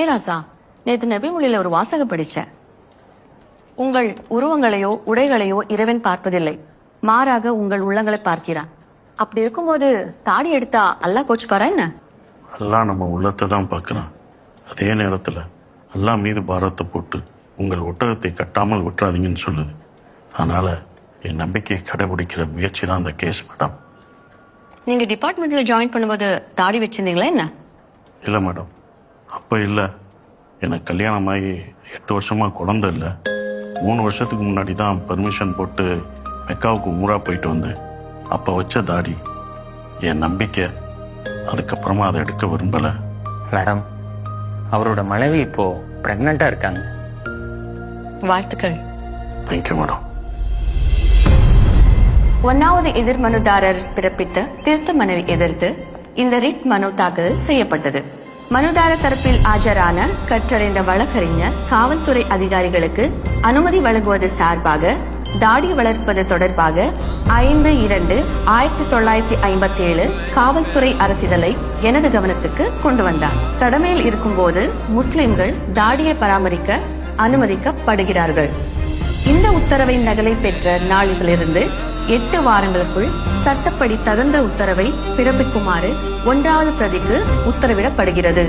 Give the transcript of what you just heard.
ராசா, நேத்து நபிமொழியில ஒரு வாசகம் படிச்சேன். உங்கள் உருவங்களையோ உடைகளையோ இறைவன் பார்ப்பதில்லை, மாறாக உங்கள் உள்ளங்களை பார்க்கிறான். அப்படி இருக்கும்போது தாடி எடுத்தா அல்லாஹ் கோச்சுப்பாரா என்ன? அல்லாஹ் நம்ம உள்ளத்தை தான் பார்க்குறான். அதே நேரத்தில் அல்லாஹ் மீது பாரத்தை போட்டு உங்கள் ஒட்டகத்தை கட்டாமல் விட்டுறாதீங்கன்னு சொல்லுது. அதனால் என் நம்பிக்கையை கடைபிடிக்கிற முயற்சி தான் அந்த கேஸ் மேடம். நீங்க டிபார்ட்மெண்ட்ல ஜாயின் பண்ணும்போது தாடி வச்சிருந்தீங்களா என்ன? இல்லை மேடம், அப்போ இல்லை. எனக்கு கல்யாணமாகி 8 வருஷமாக குழந்தை இல்லை. 3 வருஷத்துக்கு முன்னாடி தான் பர்மிஷன் போட்டு மெக்காவுக்கு ஊரா போயிட்டு வந்தேன். அப்போ வச்ச தாடி என் நம்பிக்கை. அதுக்கப்புறமா அதை எடுக்க விரும்பலை. மேடம், அவரோட மனைவி இப்போ பிரெக்னண்டா இருக்காங்க. வாழ்த்துக்கள். Thank you madam. 1வது எதிர் மனுதாரர் பிறப்பித்த திருத்த மனுவை எதிர்த்து இந்த ரிட் மனு தாக்கல் செய்யப்பட்டது. மனுதாரர் தரப்பில் ஆஜரான கற்றறிந்த வழக்கறிஞர் காவல்துறை அதிகாரிகளுக்கு அனுமதி வழங்குவது சார்பாக தாடி வளர்ப்பது தொடர்பாக 5/2/1957 காவல்துறை அரசிதழை எனது கவனத்துக்கு கொண்டு வந்தார். கடமையில் இருக்கும்போது முஸ்லிம்கள் தாடியை பராமரிக்க அனுமதிக்கப்படுகிறார்கள். இந்த உத்தரவின் நகலை பெற்ற நாளிலிருந்து 8 வாரங்களுக்குள் சட்டப்படி தகுந்த உத்தரவை பிறப்பிக்குமாறு 1வது பிரதிக்கு உத்தரவிடப்படுகிறது.